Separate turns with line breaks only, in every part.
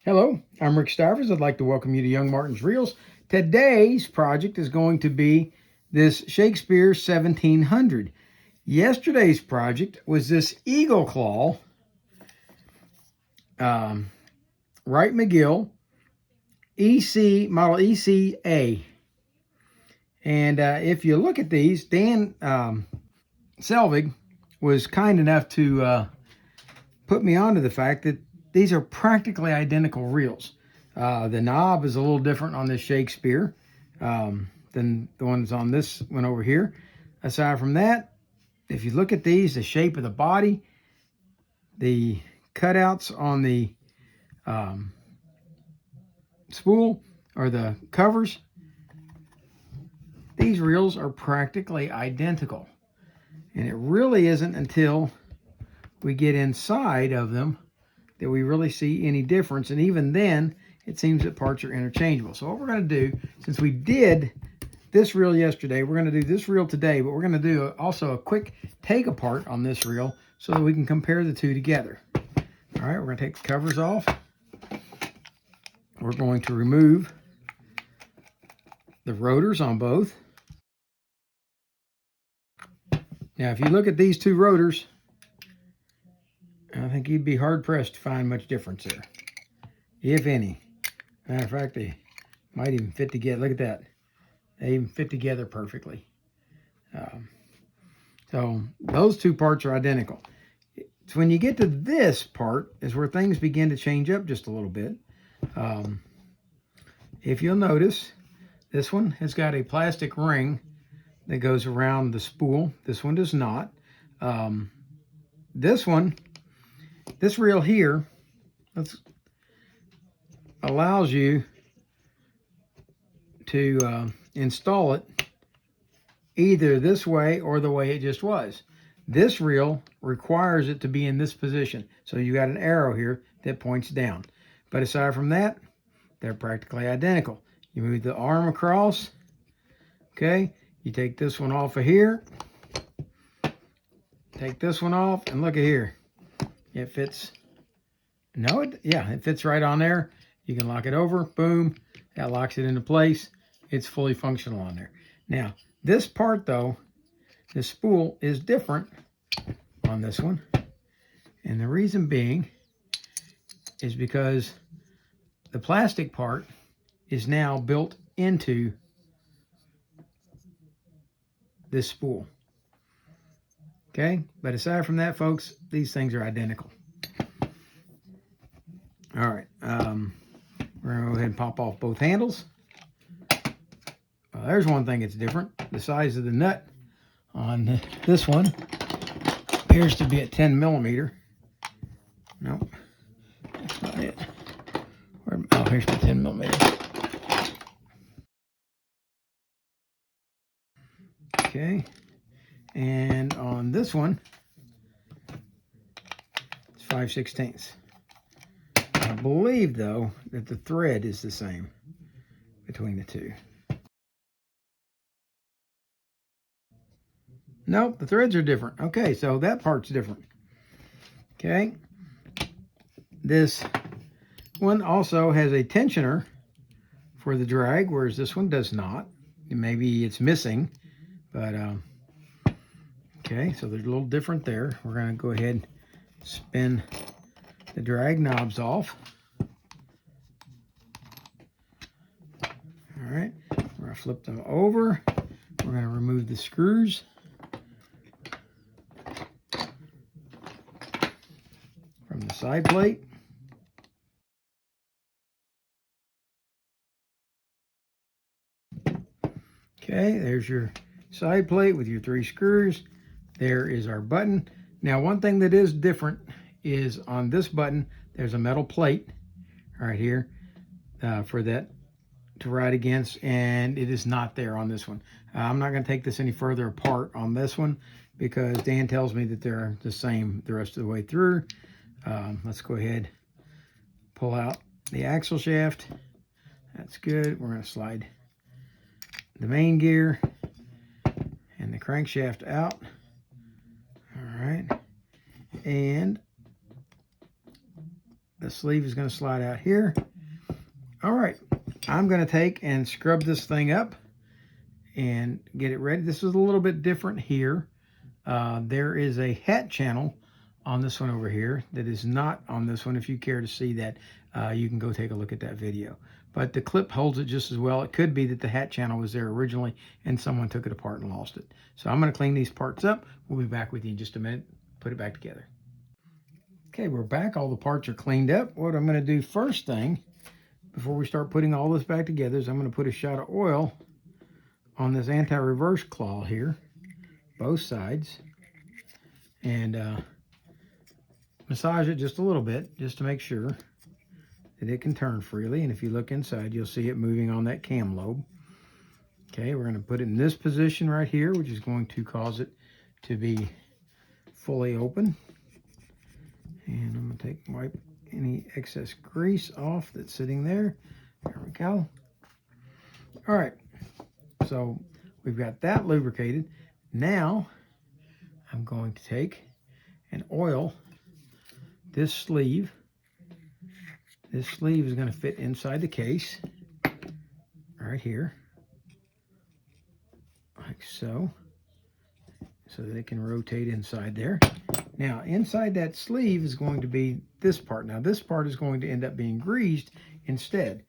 Hello, I'm Rick Stivers. I'd like to welcome you to Young Martin's Reels. Today's project is going to be this Shakespeare 1700. Yesterday's project was this eagle claw, Wright McGill, model ECA. And if you look at these, Dan Selvig was kind enough to put me onto the fact that these are practically identical reels. The knob is a little different on this Shakespeare than the ones on this one over here. Aside from that, if you look at these, the shape of the body, the cutouts on the spool or the covers, these reels are practically identical. And it really isn't until we get inside of them that we really see any difference. And even then, it seems that parts are interchangeable. So what we're going to do, since we did this reel yesterday, we're going to do this reel today, but we're going to do also a quick take apart on this reel so that we can compare the two together. All right, we're going to take the covers off. We're going to remove the rotors on both. Now, if you look at these two rotors, I think you'd be hard-pressed to find much difference there, if any. Matter of fact, they might even fit together. Look at that. They even fit together perfectly. So those two parts are identical. So when you get to this part is where things begin to change up just a little bit. If you'll notice, this one has got a plastic ring that goes around the spool. This one does not. This reel here allows you to install it either this way or the way it just was. This reel requires it to be in this position. So you got an arrow here that points down. But aside from that, they're practically identical. You move the arm across. Okay. You take this one off of here. Take this one off and look at here. It fits. No, it fits right on there. You can lock it over. Boom. That locks it into place. It's fully functional on there. Now, this part though, this spool is different on this one. And the reason being is because the plastic part is now built into this spool. Okay, but aside from that, folks, these things are identical. All right, we're gonna go ahead and pop off both handles. There's one thing that's different. The size of the nut on this one appears to be at 10 millimeter. Nope, that's not it. Oh, here's the 10 millimeter. Okay, and on this one, it's 5/16. I believe, though, that the thread is the same between the two. Nope, the threads are different. Okay, so that part's different. Okay. This one also has a tensioner for the drag, whereas this one does not. Maybe it's missing, but okay, so there's a little different there. We're going to go ahead and spin the drag knobs off. All right, we're going to flip them over. We're going to remove the screws. From the side plate. Okay, there's your side plate with your 3 screws. There is our button. Now, one thing that is different is on this button, there's a metal plate right here for that to ride against, and it is not there on this one. I'm not going to take this any further apart on this one because Dan tells me that they're the same the rest of the way through. Let's go ahead, pull out the axle shaft. That's good. We're going to slide the main gear and the crankshaft out. All right. And the sleeve is going to slide out here. All right, I'm going to take and scrub this thing up and get it ready. This is a little bit different here. There is a hat channel on this one over here that is not on this one. If you care to see that, you can go take a look at that video. But the clip holds it just as well. It could be that the hat channel was there originally and someone took it apart and lost it. So I'm going to clean these parts up. We'll be back with you in just a minute. Put it back together. Okay, we're back. All the parts are cleaned up. What I'm going to do first thing, before we start putting all this back together, is I'm going to put a shot of oil on this anti-reverse claw here, both sides, and massage it just a little bit, just to make sure that it can turn freely. And if you look inside, you'll see it moving on that cam lobe. Okay, we're going to put it in this position right here, which is going to cause it to be fully open. And I'm going to wipe any excess grease off that's sitting there. There we go. All right, so we've got that lubricated. Now I'm going to take and oil this sleeve. This sleeve is going to fit inside the case right here, like so that it can rotate inside there. Now, inside that sleeve is going to be this part. Now, this part is going to end up being greased instead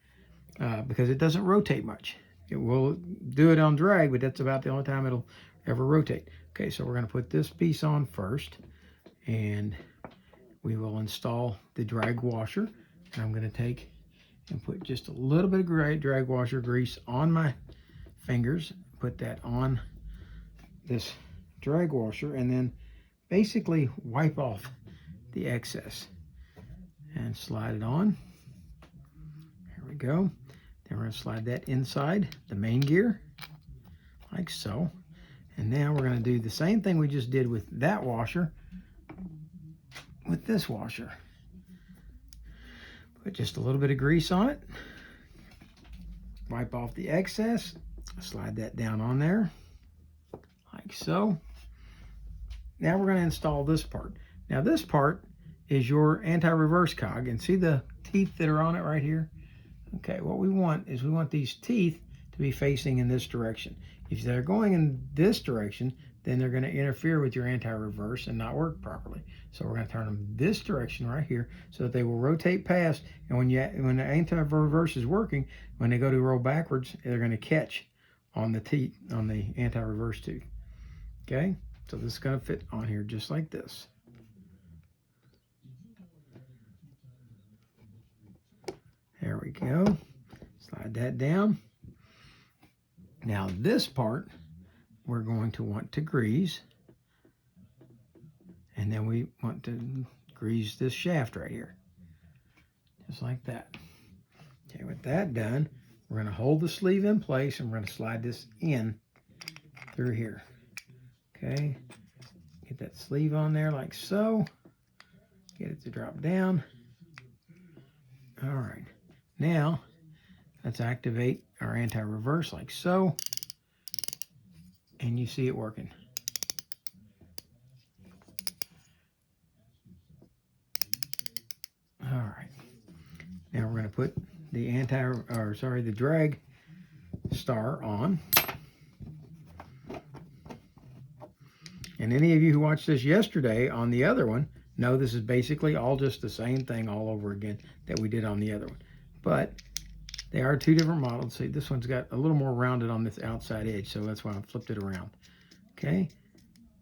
because it doesn't rotate much. It will do it on drag, but that's about the only time it'll ever rotate. Okay, so we're going to put this piece on first, and we will install the drag washer. And I'm going to take and put just a little bit of drag washer grease on my fingers, put that on this drag washer, and then basically wipe off the excess and slide it on. There we go. Then we're going to slide that inside the main gear like so. And now we're going to do the same thing we just did with that washer with this washer. Put just a little bit of grease on it, wipe off the excess, slide that down on there like so. Now we're going to install this part. Now this part is your anti-reverse cog, and see the teeth that are on it right here? Okay, what we want is we want these teeth to be facing in this direction. If they're going in this direction, then they're going to interfere with your anti-reverse and not work properly. So we're going to turn them this direction right here so that they will rotate past, and when the anti-reverse is working, when they go to roll backwards, they're going to catch on the teeth, on the anti-reverse tooth. Okay, so this is going to fit on here just like this. There we go. Slide that down. Now this part we're going to want to grease, and then we want to grease this shaft right here, just like that. Okay, with that done, we're going to hold the sleeve in place, and we're going to slide this in through here. Okay, get that sleeve on there like so. Get it to drop down. All right, now let's activate our anti-reverse like so. And you see it working. All right. Now we're going to put the the drag star on. And any of you who watched this yesterday on the other one know this is basically all just the same thing all over again that we did on the other one. But they are two different models. See, this one's got a little more rounded on this outside edge, so that's why I flipped it around. Okay,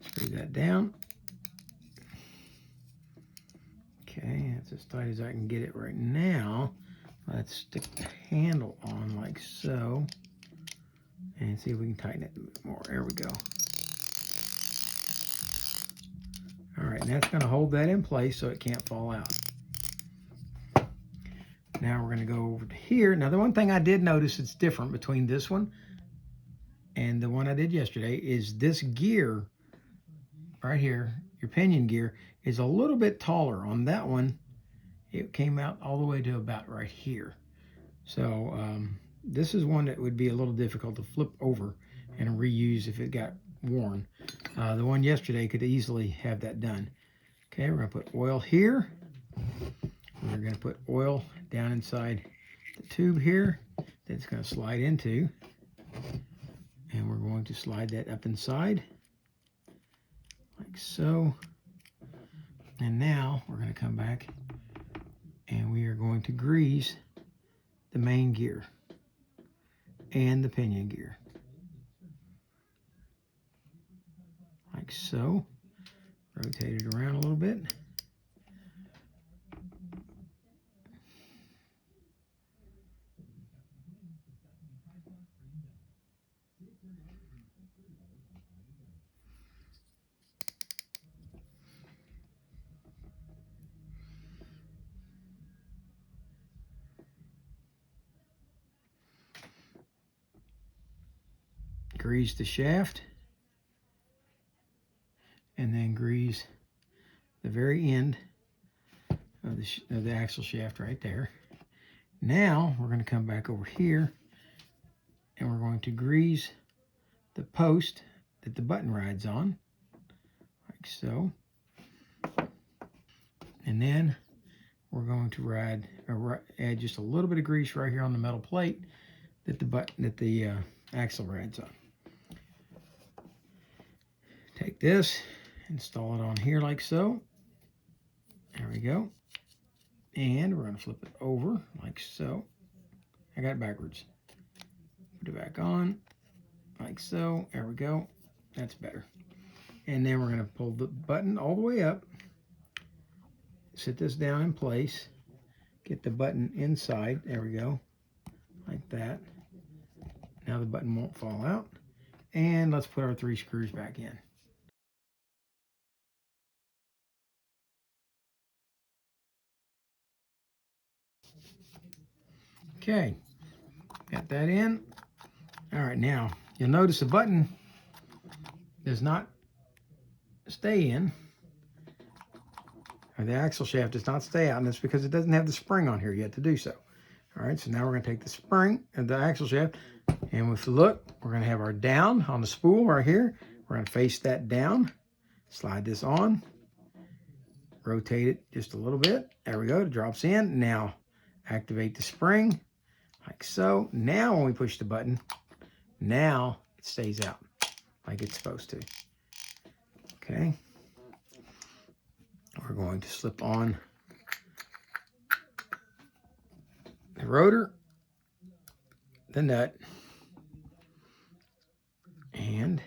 screw that down. Okay, that's as tight as I can get it right now. Let's stick the handle on like so, and see if we can tighten it a bit more. There we go. All right, and that's going to hold that in place so it can't fall out. Now we're going to go over to here. Now, the one thing I did notice that's different between this one and the one I did yesterday is this gear right here, your pinion gear, is a little bit taller. On that one, it came out all the way to about right here. So this is one that would be a little difficult to flip over and reuse if it got worn. The one yesterday could easily have that done. Okay, we're going to put oil here. We're going to put oil down inside the tube here that it's going to slide into. And we're going to slide that up inside, like so. And now we're going to come back and we are going to grease the main gear and the pinion gear, like so. Rotate it around a little bit. Grease the shaft, and then grease the very end of the axle shaft right there. Now we're going to come back over here and we're going to grease the post that the button rides on, like so. And then we're going to add just a little bit of grease right here on the metal plate that the axle rides on. Take this, install it on here like so. There we go. And we're going to flip it over like so. I got it backwards. Put it back on like so. There we go. That's better. And then we're going to pull the button all the way up. Sit this down in place. Get the button inside. There we go. Like that. Now the button won't fall out. And let's put our 3 screws back in. Okay, got that in. All right, now you'll notice the button does not stay in, or the axle shaft does not stay out, and that's because it doesn't have the spring on here yet to do so. All right, so now we're going to take the spring and the axle shaft, and if you look, we're going to have our down on the spool right here. We're going to face that down, slide this on, rotate it just a little bit. There we go, it drops in. Now activate the spring. Like so. Now when we push the button, now it stays out like it's supposed to. Okay. We're going to slip on the rotor, the nut, and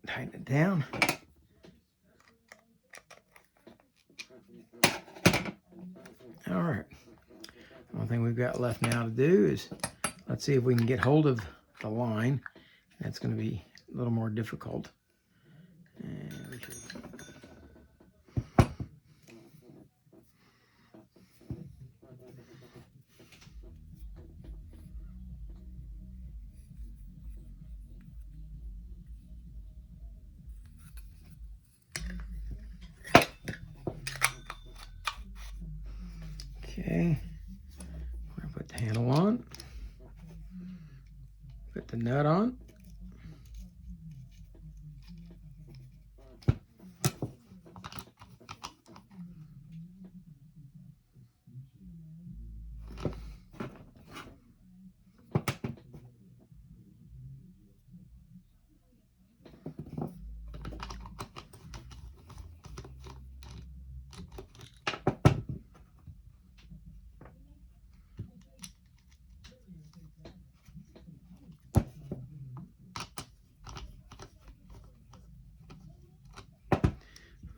tighten it down. All right, the only thing we've got left now to do is, let's see if we can get hold of the line. That's going to be a little more difficult. And okay, we're going to put the handle on, put the nut on,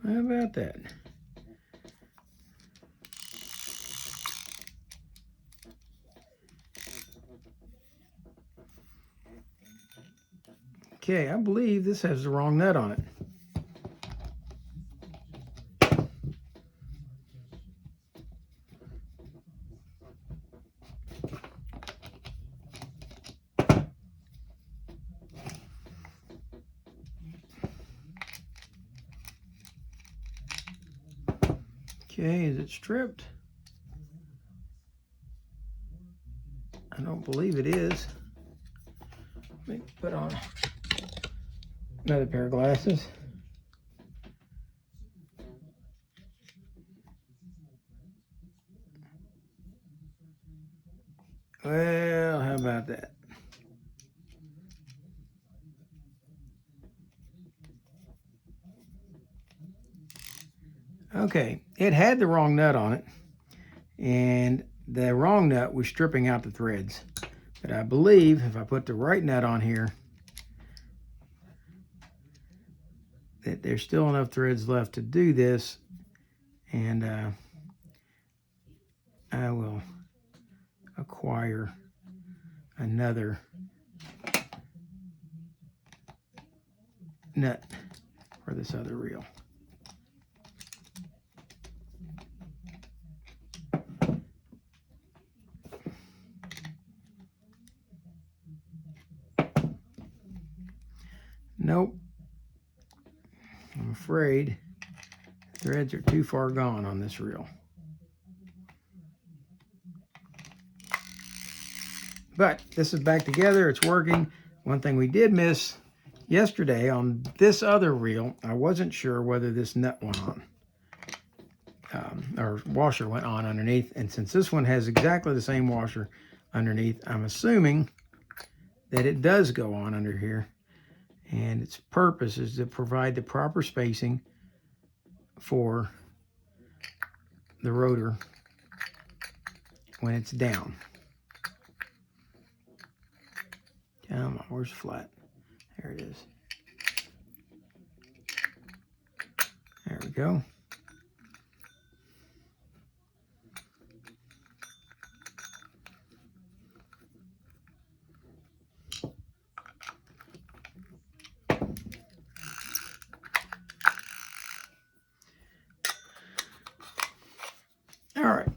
how about that? Okay, I believe this has the wrong nut on it. Okay, is it stripped? I don't believe it is. Let me put on another pair of glasses. Well, how about that? Okay, it had the wrong nut on it, and the wrong nut was stripping out the threads. But I believe if I put the right nut on here, that there's still enough threads left to do this, and I will acquire another nut for this other reel. Nope. I'm afraid threads are too far gone on this reel. But this is back together. It's working. One thing we did miss yesterday on this other reel, I wasn't sure whether this nut went on. Or washer went on underneath. And since this one has exactly the same washer underneath, I'm assuming that it does go on under here. And its purpose is to provide the proper spacing for the rotor when it's down. Come on, where's flat? There it is. There we go. All right.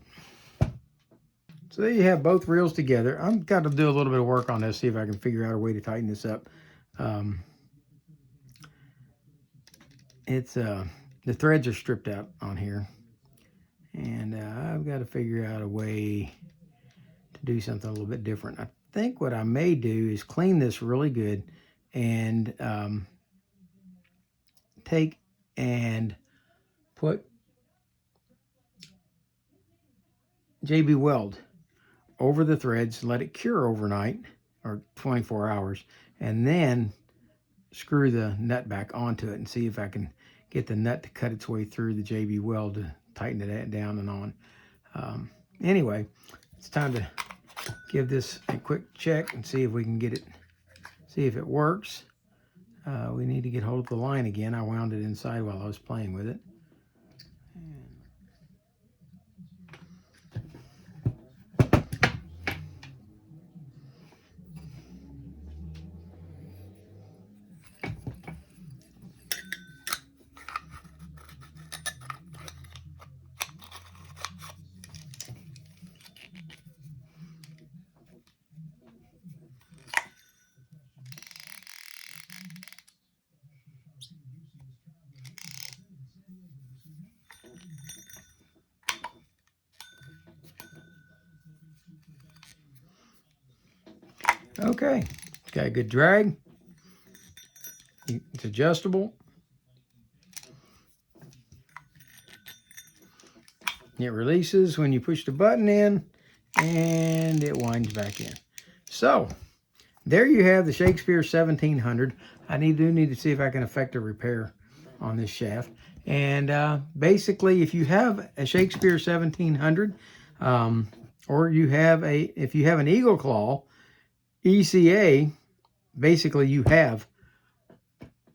So there you have both reels together. I've got to do a little bit of work on this, see if I can figure out a way to tighten this up. The threads are stripped out on here, and I've got to figure out a way to do something a little bit different. I think what I may do is clean this really good and take and put JB Weld over the threads, let it cure overnight or 24 hours, and then screw the nut back onto it and see if I can get the nut to cut its way through the JB Weld to tighten it down and on. Anyway, it's time to give this a quick check and see if we can get it, see if it works. We need to get hold of the line again. I wound it inside while I was playing with it. Okay, it's got a good drag. It's adjustable. It releases when you push the button in, and it winds back in. So, there you have the Shakespeare 1700. I do need to see if I can effect a repair on this shaft. And basically, if you have a Shakespeare 1700, or if you have an Eagle Claw ECA, basically you have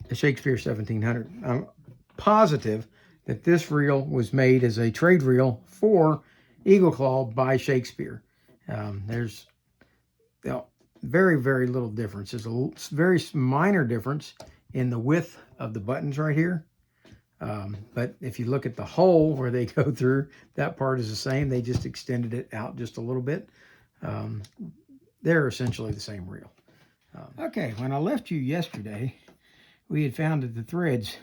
a Shakespeare 1700. I'm positive that this reel was made as a trade reel for Eagle Claw by Shakespeare. There's very, very little difference. There's a very minor difference in the width of the buttons right here. But if you look at the hole where they go through, that part is the same. They just extended it out just a little bit. They're essentially the same reel. Okay, when I left you yesterday, we had found that the threads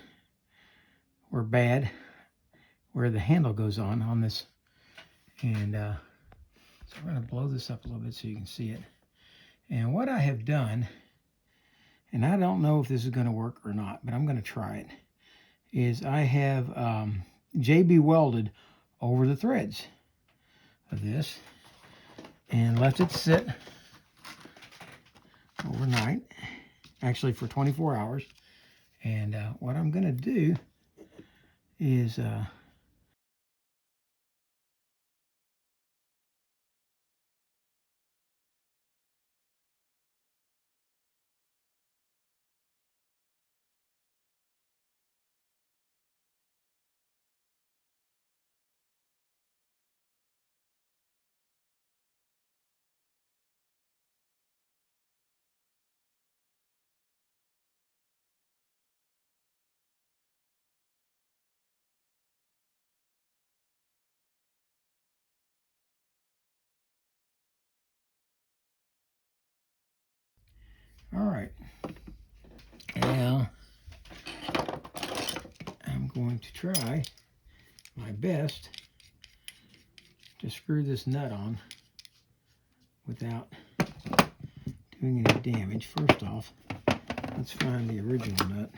were bad where the handle goes on this. And so we're going to blow this up a little bit so you can see it. And what I have done, and I don't know if this is going to work or not, but I'm going to try it, is I have JB welded over the threads of this. and left it sit overnight, actually for 24 hours. And what I'm going to do is all right. Now I'm going to try my best to screw this nut on without doing any damage. First off, let's find the original nut.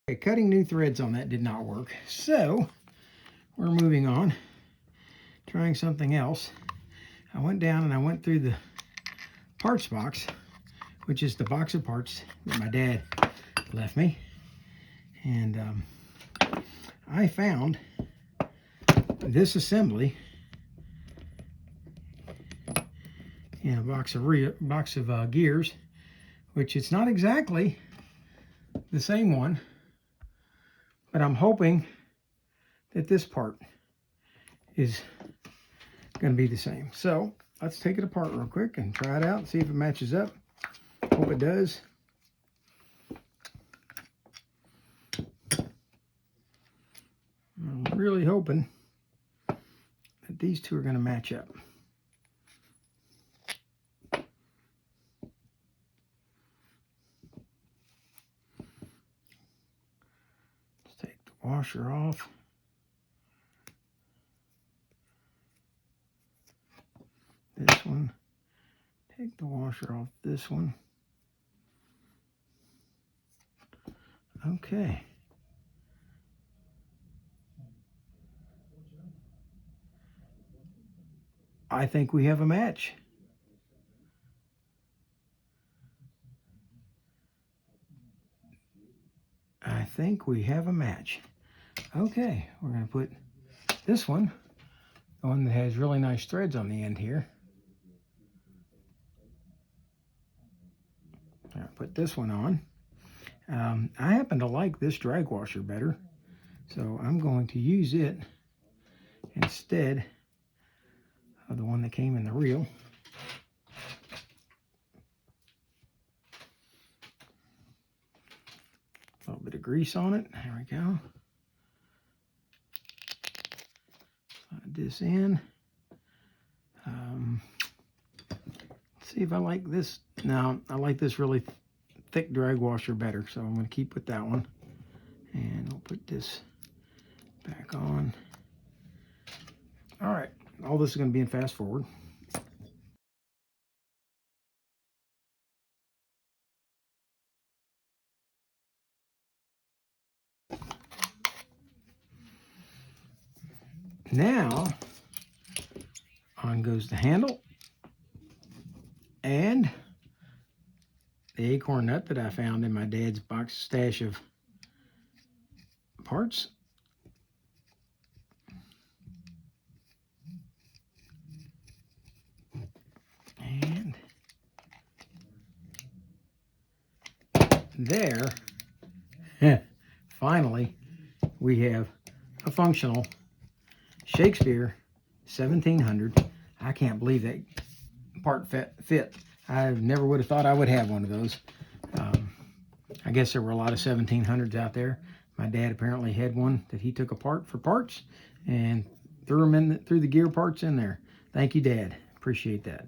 Okay, cutting new threads on that did not work, so we're moving on, trying something else. I went down and I went through the parts box, which is the box of parts that my dad left me, and I found this assembly in a box of gears, which it's not exactly the same one, but I'm hoping that this part is going to be the same. So let's take it apart real quick and try it out and see if it matches up. Hope it does. I'm really hoping that these two are going to match up. Let's take the washer off. This one. Take the washer off this one. Okay. I think we have a match. I think we have a match. Okay, we're going to put this one, the one that has really nice threads on the end here. I'll put this one on. I happen to like this drag washer better, so I'm going to use it instead of the one that came in the reel. A little bit of grease on it. There we go. Slide this in. Let's see if I like this. No, I like this really thick drag washer better, so I'm going to keep with that one. And we'll put this back on. All right, all this is going to be in fast forward. Now, on goes the handle and the acorn nut that I found in my dad's box stash of parts. And there, finally, we have a functional Shakespeare 1700. I can't believe that part fit. I never would have thought I would have one of those. I guess there were a lot of 1700s out there. My dad apparently had one that he took apart for parts and threw the gear parts in there. Thank you, Dad. Appreciate that.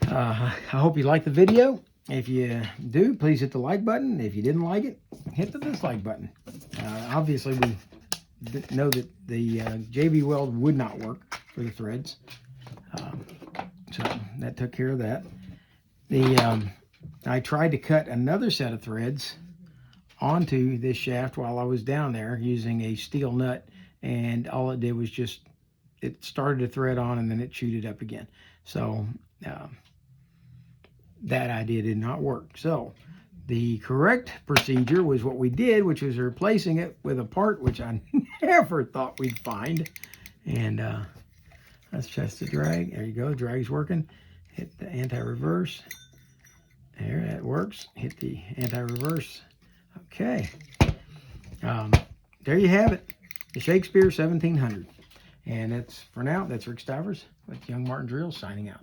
I hope you liked the video. If you do, please hit the like button. If you didn't like it, hit the dislike button. Obviously, we know that the JB weld would not work for the threads. So that took care of that. I tried to cut another set of threads onto this shaft while I was down there using a steel nut, and all it did was just, it started to thread on and then it chewed it up again. So that idea did not work. So the correct procedure was what we did, which was replacing it with a part which I never thought we'd find. And let's test the drag. There you go, drag's working. Hit the anti-reverse. There, that works. Hit the anti-reverse. Okay. There you have it. The Shakespeare 1700. And that's, for now, that's Rick Stivers with Young Martin's Reels signing out.